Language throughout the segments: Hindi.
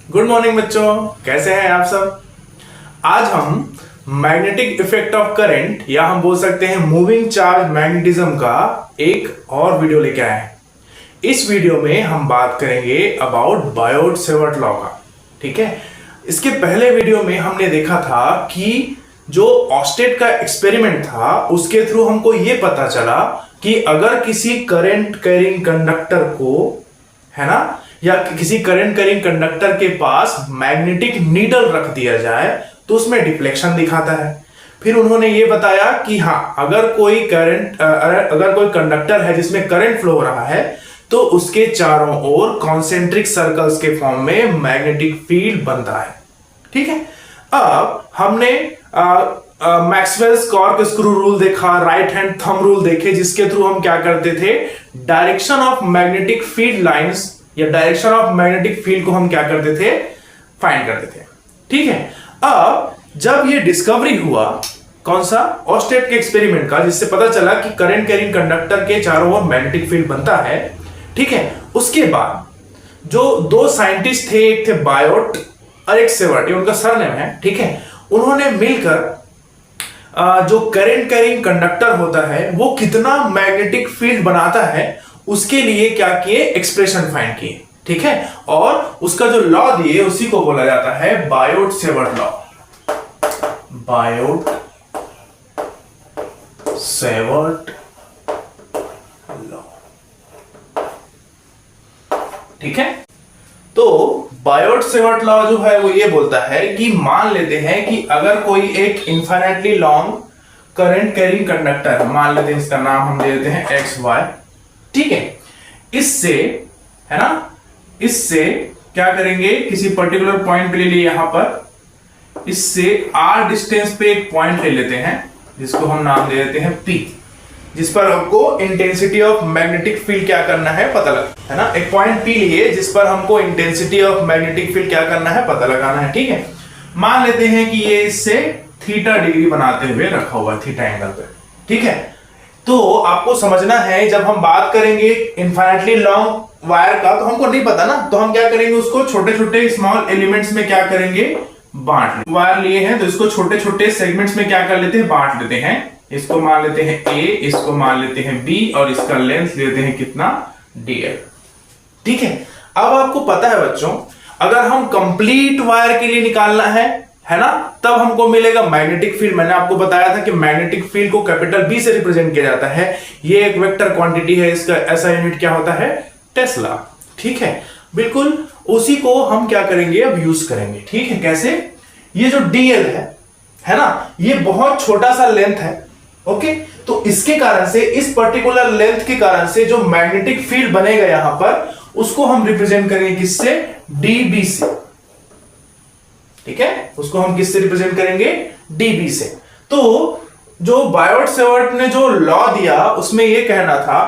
गुड मॉर्निंग बच्चों, कैसे हैं आप सब। आज हम मैग्नेटिक इफेक्ट ऑफ करंट या हम बोल सकते हैं मूविंग चार्ज मैग्नेटिज्म का एक और वीडियो लेके आए हैं। इस वीडियो में हम बात करेंगे अबाउट बायोट-सेवर्ट लॉ का। ठीक है, इसके पहले वीडियो में हमने देखा था कि जो ऑस्टेट का एक्सपेरिमेंट था उसके थ्रू हमको यह पता चला कि अगर किसी करंट कैरिंग कंडक्टर को, है ना, या किसी करंट कैरिंग कंडक्टर के पास मैग्नेटिक नीडल रख दिया जाए तो उसमें डिफ्लेक्शन दिखाता है। फिर उन्होंने ये बताया कि हाँ, अगर कोई कंडक्टर है जिसमें करंट फ्लो हो रहा है तो उसके चारों ओर कॉन्सेंट्रिक सर्कल्स के फॉर्म में मैग्नेटिक फील्ड बनता है। ठीक है, अब हमने मैक्सवेल्स कॉर्क स्क्रू रूल देखा, राइट हैंड थंब रूल देखे, जिसके थ्रू हम क्या करते थे, direction of magnetic field lines या डायरेक्शन ऑफ मैग्नेटिक फील्ड को हम क्या करते थे, फाइंड करते थे। ठीक है, अब जब ये डिस्कवरी हुआ कौन सा, ऑस्टेट के एक्सपेरिमेंट का, जिससे पता चला कि करंट कैरिंग कंडक्टर के चारों ओर मैग्नेटिक फील्ड बनता है। ठीक है, उसके बाद जो दो साइंटिस्ट थे, एक थे बायोट और एक सेवर्ट, ये उनका सरनेम है। ठीक है, उन्होंने मिलकर जो करंट कैरिंग कंडक्टर होता है वो कितना मैग्नेटिक फील्ड बनाता है उसके लिए क्या किए, एक्सप्रेशन फाइंड किए। ठीक है, और उसका जो लॉ दिए उसी को बोला जाता है बायोट-सेवर्ट लॉ। Biot-Savart law. ठीक है, तो बायोट-सेवर्ट लॉ जो है वो ये बोलता है कि मान लेते हैं कि अगर कोई एक infinitely long current carrying conductor, मान लेते हैं इसका नाम हम दे देते हैं एक्स वाई। ठीक है, इससे, है ना, इससे क्या करेंगे, किसी पर्टिकुलर पॉइंट पे ले लिए, यहां पर इससे r डिस्टेंस पे एक पॉइंट ले लेते हैं जिसको हम नाम दे देते हैं P, जिस पर हमको इंटेंसिटी ऑफ मैग्नेटिक फील्ड क्या करना है, पता लगा, है ना। एक पॉइंट P लिए जिस पर हमको इंटेंसिटी ऑफ मैग्नेटिक फील्ड क्या करना है, पता लगाना है। ठीक है, मान लेते हैं कि ये इससे थीटा डिग्री बनाते हुए रखा हुआ है, थीटा एंगल पे। ठीक है, तो आपको समझना है जब हम बात करेंगे इनफाइनाइटली लॉन्ग वायर का तो हमको नहीं पता ना, तो हम क्या करेंगे, उसको छोटे छोटे स्मॉल एलिमेंट्स में क्या करेंगे, बांट लेते। वायर लिए हैं तो इसको छोटे छोटे सेगमेंट्स में क्या कर लेते हैं, बांट लेते हैं। इसको मान लेते हैं A, इसको मान लेते हैं B और इसका लेंथ लेते हैं कितना, DL। ठीक है, अब आपको पता है बच्चों, अगर हम कंप्लीट वायर के लिए निकालना है ना, तब हमको मिलेगा मैग्नेटिक फील्ड। मैंने आपको बताया था कि मैग्नेटिक फील्ड को कैपिटल B से रिप्रेजेंट किया जाता है। ये एक वेक्टर क्वांटिटी है, इसका ऐसा यूनिट क्या होता है, टेस्ला। ठीक है, बिल्कुल उसी को हम क्या करेंगे, अब यूज करेंगे। ठीक है, कैसे, ये जो DL है ना, ये बहुत छोटा सा लेंथ है। ओके, तो इसके कारण से, इस पर्टिकुलर लेंथ के कारण से जो मैग्नेटिक फील्ड बनेगा यहां पर, उसको हम रिप्रेजेंट करेंगे किससे, DB से। ठीक है, उसको हम किससे रिप्रेजेंट करेंगे, DB से। तो जो बायोट-सेवर्ट ने जो लॉ दिया उसमें यह कहना था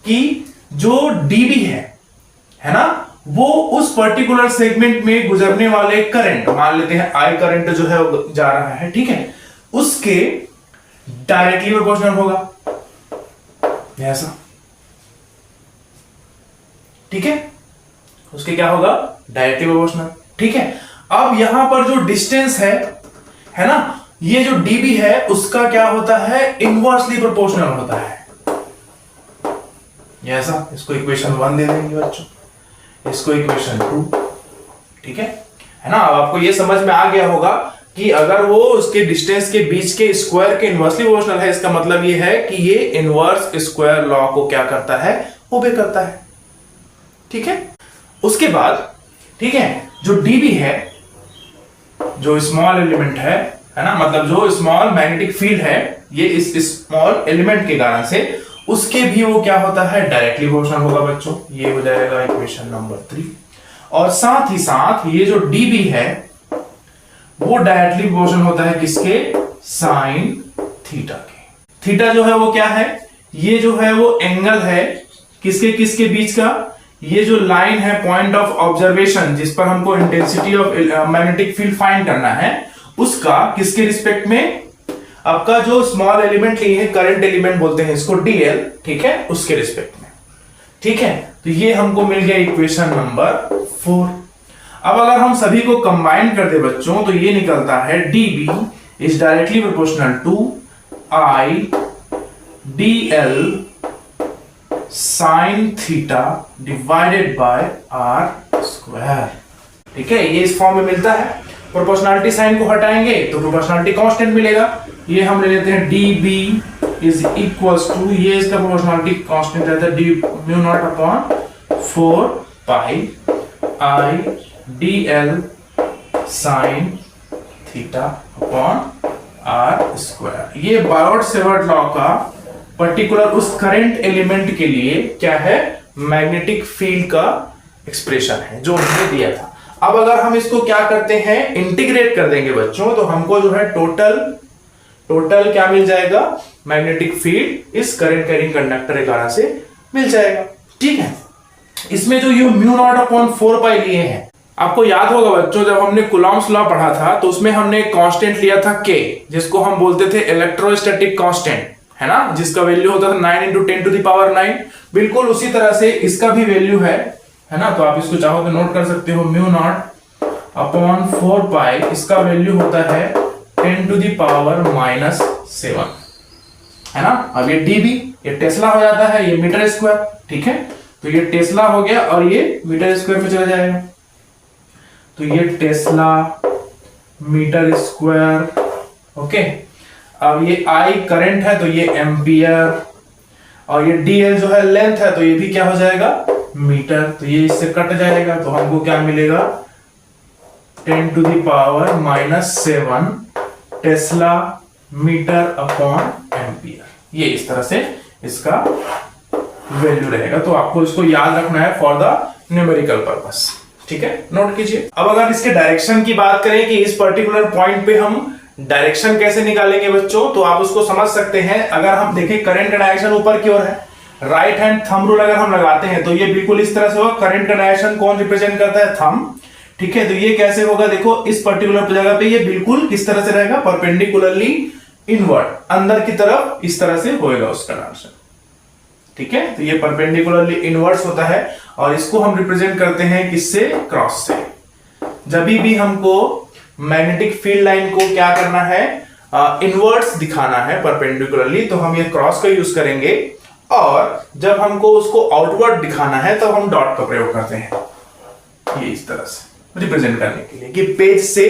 कि जो DB है ना, वो उस पर्टिकुलर सेगमेंट में गुजरने वाले करंट, मान लेते हैं I करंट जो है जा रहा है, ठीक है, उसके डायरेक्टली प्रोपोर्शनल होगा, ऐसा। ठीक है, उसके क्या होगा, डायरेक्टली प्रोपोर्शनल। ठीक है, अब यहां पर जो डिस्टेंस है ना, ये जो DB है उसका क्या होता है, इनवर्सली प्रोपोर्शनल होता है, ऐसा। इसको इक्वेशन 1 दे देंगे बच्चों, इसको इक्वेशन 2। ठीक है ना। अब आपको ये समझ में आ गया होगा कि अगर वो उसके डिस्टेंस के बीच के स्क्वायर के इनवर्सली प्रोपोर्शनल है, इसका मतलब ये है कि ये इनवर्स स्क्वायर लॉ को क्या करता है, ओबे करता है। ठीक है, उसके बाद, ठीक है, जो DB है, जो स्मॉल एलिमेंट है ना, मतलब जो स्मॉल मैग्नेटिक फील्ड है, ये इस स्मॉल एलिमेंट के कारण से उसके भी वो क्या होता है, डायरेक्टली प्रोपोर्शनल होगा बच्चों। ये हो जाएगा इक्वेशन नंबर 3। और साथ ही साथ ये जो DB है वो डायरेक्टली प्रोपोर्शनल होता है किसके, साइन थीटा के। थीटा जो है वो क्या है, ये जो है वो एंगल है किसके किसके बीच का, ये जो लाइन है पॉइंट ऑफ ऑब्जर्वेशन जिस पर हमको intensity of magnetic field find करना है, उसका किसके रिस्पेक्ट में, आपका जो स्मॉल एलिमेंट लिए है, करंट एलिमेंट बोलते हैं इसको, DL। ठीक है, उसके रिस्पेक्ट में। ठीक है, तो ये हमको मिल गया इक्वेशन नंबर 4। अब अगर हम सभी को कंबाइन कर दे बच्चों तो ये निकलता है dB is directly proportional to I dl sin theta divided by r square. ठीक है, ये इस फॉर्म में मिलता है। प्रोपोर्शनलिटी साइन को हटाएंगे तो प्रोपोर्शनलिटी कांस्टेंट मिलेगा। ये हम ले लेते हैं dB इज इक्वल्स टू, ये इसका प्रोपोर्शनलिटी कांस्टेंट रहता है d mu not upon 4 pi I dl sin theta upon r square. ये बायोट सेवर्ट लॉ का पर्टिकुलर उस करंट एलिमेंट के लिए क्या है, मैग्नेटिक फील्ड का एक्सप्रेशन है जो उन्होंने दिया था। अब अगर हम इसको क्या करते हैं, इंटीग्रेट कर देंगे बच्चों, तो हमको जो है टोटल क्या मिल जाएगा, मैग्नेटिक फील्ड इस करंट कैरिंग कंडक्टर के कारण से मिल जाएगा। ठीक है, इसमें जो ये म्यू नॉट अपॉन 4 पाई लिए हैं, आपको याद होगा बच्चों जब हमने कूलॉम्स लॉ पढ़ा था तो उसमें हमने कांस्टेंट लिया था k, जिसको हम बोलते थे इलेक्ट्रोस्टैटिक कांस्टेंट, है ना, जिसका वैल्यू होता था 9 × 10⁻⁹। बिल्कुल उसी तरह से इसका भी वैल्यू है ना, तो आप इसको चाहो तो नोट कर सकते हो, म्यू नॉट अपॉन 4 पाई, इसका वैल्यू होता है 10⁻⁷ है ना। अब ये dB ये टेस्ला हो जाता है, ये मीटर स्क्वायर। ठीक है, तो ये टेस्ला हो गया और ये मीटर स्क्वायर में चला जाएगा, तो ये टेस्ला मीटर स्क्वायर। ओके, अब ये I करंट है तो ये एम्पियर, और ये dl जो है लेंथ है तो ये भी क्या हो जाएगा, मीटर, तो ये इससे कट जाएगा तो हमको क्या मिलेगा, 10⁻⁷ टेस्ला मीटर अपॉन एम्पियर। ये इस तरह से इसका वैल्यू रहेगा, तो आपको इसको याद रखना है फॉर द न्यूमेरिकल पर्पस। ठीक है, नोट कीजिए। अब अगर इसके डायरेक्शन की बात करें कि इस पर्टिकुलर पॉइंट पे हम डायरेक्शन कैसे निकालेंगे बच्चों, तो आप उसको समझ सकते हैं। अगर हम देखें करंट का डायरेक्शन ऊपर की ओर है, राइट हैंड थंब रूल अगर हम लगाते हैं तो ये बिल्कुल इस तरह से होगा। करंट का डायरेक्शन कौन रिप्रेजेंट करता है, थंब। ठीक है, तो ये कैसे होगा, देखो इस पर्टिकुलर जगह पे ये बिल्कुल किस तरह से रहेगा, परपेंडिकुलरली इनवर्ट, अंदर की तरफ इस तरह से होएगा उसका डायरेक्शन। ठीक है, तो ये परपेंडिकुलरली इनवर्ट्स होता है और इसको हम रिप्रेजेंट करते हैं किससे, क्रॉस से। जब भी हमको मैग्नेटिक फील्ड लाइन को क्या करना है, इनवर्ट्स दिखाना है परपेंडिकुलरली, तो हम ये क्रॉस का यूज करेंगे, और जब हमको उसको आउटवर्ड दिखाना है तब हम डॉट का प्रयोग करते हैं, ये इस तरह से रिप्रेजेंट करने के लिए कि पेज से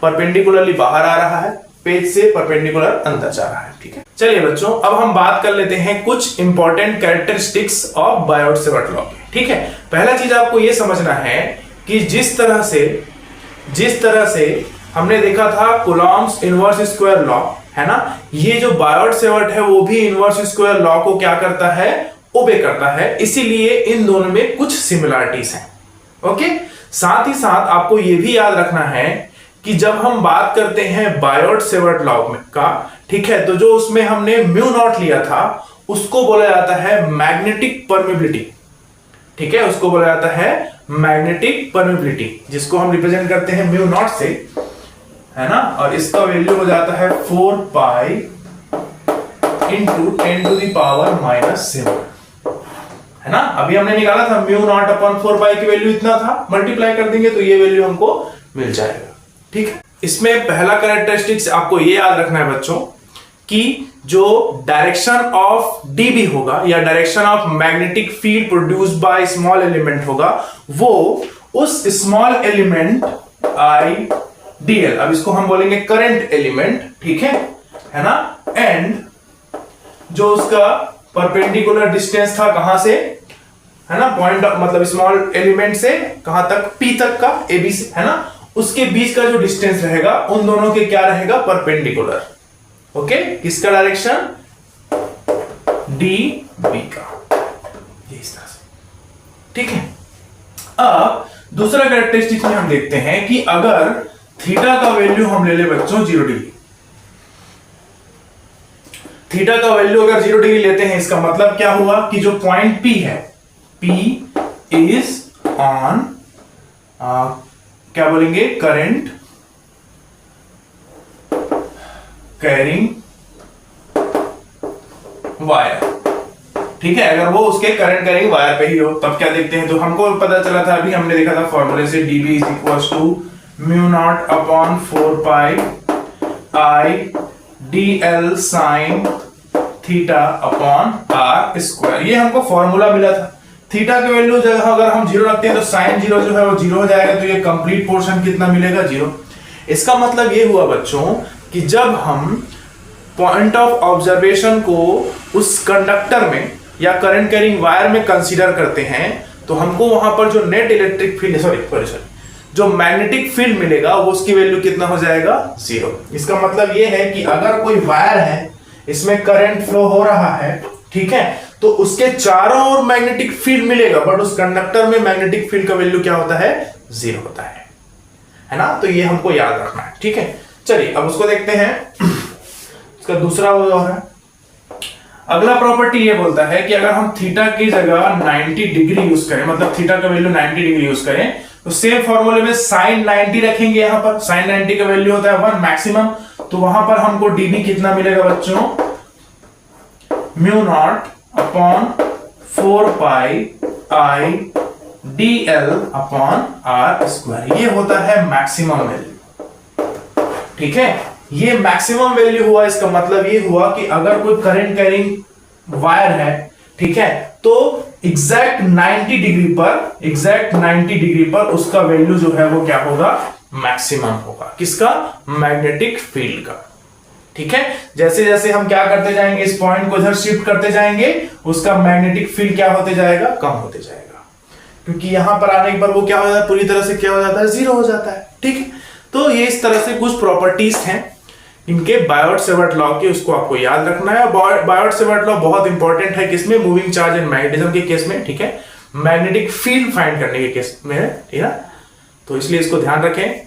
परपेंडिकुलरली बाहर आ रहा है, पेज से परपेंडिकुलर अंदर जा रहा है। ठीक है, चलिए बच्चों अब हम बात कर लेते हैं कुछ important characteristics of Biot Savart law के। ठीक है, पहला चीज आपको यह समझना है कि जिस तरह से हमने देखा था कूलॉम्स इनवर्स स्क्वायर लॉ, है ना, ये जो बायोट सेवर्ट है वो भी इनवर्स स्क्वायर लॉ को क्या करता है, ओबे करता है, इसीलिए इन दोनों में कुछ सिमिलरिटीज हैं। ओके, साथ ही साथ आपको यह भी याद रखना है कि जब हम बात करते हैं बायोट सेवर्ट लॉ का, ठीक है, तो जो उसमें हमने म्यू नॉट लिया था उसको बोला जाता है मैग्नेटिक परमेबिलिटी। ठीक है, उसको बोला जाता है मैग्नेटिक परमेबिलिटी, जिसको हम रिप्रेजेंट करते हैं म्यू नॉट से, है ना, और इसका वैल्यू हो जाता है 4 पाई इंटू 10⁻⁻⁷, है ना। अभी हमने निकाला था म्यू नॉट अपॉन 4 पाई की वैल्यू इतना था, मल्टीप्लाई कर देंगे तो ये वैल्यू हमको मिल जाएगा। ठीक है, इसमें पहला कैरेक्टरिस्टिक्स आपको ये याद रखना है बच्चों कि जो डायरेक्शन ऑफ dB होगा या direction of magnetic field produced by small element होगा, वो उस स्मॉल एलिमेंट I dl, अब इसको हम बोलेंगे करंट एलिमेंट, ठीक है ना, एंड जो उसका परपेंडिकुलर डिस्टेंस था कहां से, है ना, पॉइंट मतलब स्मॉल एलिमेंट से कहां तक, P तक का, AB से, है ना, उसके बीच का जो डिस्टेंस रहेगा उन दोनों के क्या रहेगा, परपेंडिकुलर। ओके, किसका डायरेक्शन, dB का, ये इस तरह से। ठीक है, अब दूसरा कैरेक्टरिस्टिक में हम देखते हैं कि अगर थीटा का वैल्यू हम ले ले बच्चों 0 डिग्री, थीटा का वैल्यू अगर 0 डिग्री लेते हैं, इसका मतलब क्या हुआ कि जो पॉइंट P है, P इज ऑन क्या बोलेंगे, करंट कैरिंग वायर, ठीक है, अगर वो उसके करंट कैरिंग वायर पे ही हो तब क्या देखते हैं, तो हमको पता चला था अभी हमने देखा था फॉर्मूले से dB is equal to mu not upon 4 pi I dl sine theta upon R square. ये हमको फॉर्मूला मिला था। थीटा की वैल्यू जगह अगर हम जीरो रखते हैं तो साइन जीरो जो है वो जीरो हो जाएगा, तो ये कंप्लीट पोर्शन कितना मिलेगा, जीरो। इसका मतलब ये हुआ बच्चों कि जब हम पॉइंट ऑफ ऑब्जर्वेशन को उस कंडक्टर में या करंट कैरिंग वायर में कंसीडर करते हैं तो हमको वहां पर जो नेट इलेक्ट्रिक फील्ड सॉरी जो मैग्नेटिक फील्ड मिलेगा वो उसकी वैल्यू कितना हो जाएगा, जीरो। इसका मतलब ये है कि अगर कोई वायर है, इसमें करंट फ्लो हो रहा है, ठीक है, तो उसके चारों ओर मैग्नेटिक फील्ड मिलेगा, बट उस कंडक्टर में मैग्नेटिक फील्ड का वैल्यू क्या होता है, जीरो होता है ना। तो ये हमको याद रखना है, ठीक है। चलिए अब उसको देखते हैं। इसका दूसरा वो जो है अगला प्रॉपर्टी ये बोलता है कि अगर हम थीटा की जगह 90 डिग्री यूज करें, मतलब थीटा का वैल्यू 90 डिग्री यूज करें, तो सेम फॉर्मूले में साइन 90 रखेंगे। यहां पर साइन 90 का वैल्यू होता है 1 मैक्सिमम, तो वहां पर हमको dB कितना मिलेगा बच्चों, mu not upon 4 pi I dl upon R square. ये होता है मैक्सिमम वैल्यू, ठीक है। ये मैक्सिमम वैल्यू हुआ, इसका मतलब ये हुआ कि अगर कोई करंट कैरिंग वायर है, ठीक है, तो एग्जैक्ट 90 डिग्री पर उसका वैल्यू जो है वो क्या होगा, मैक्सिमम होगा। किसका, मैग्नेटिक फील्ड का, ठीक है। जैसे जैसे हम क्या करते जाएंगे, इस पॉइंट को इधर शिफ्ट करते जाएंगे, उसका मैग्नेटिक फील्ड क्या होते जाएगा, कम होते जाएगा, क्योंकि यहां पर आने पर वो क्या हो जाता है, पूरी तरह से क्या हो जाता है, जीरो हो जाता है, ठीक है। तो ये इस तरह से कुछ प्रॉपर्टीज हैं इनके बायोट-सेवर्ट लॉ के, उसको आपको याद रखना है। बायोट-सेवर्ट लॉ बहुत इंपॉर्टेंट है किसमें, मूविंग चार्ज एंड मैग्नेटिज्म के केस में, ठीक है, मैग्नेटिक फील्ड फाइंड करने के केस में, ठीक है। तो इसलिए इसको ध्यान रखें।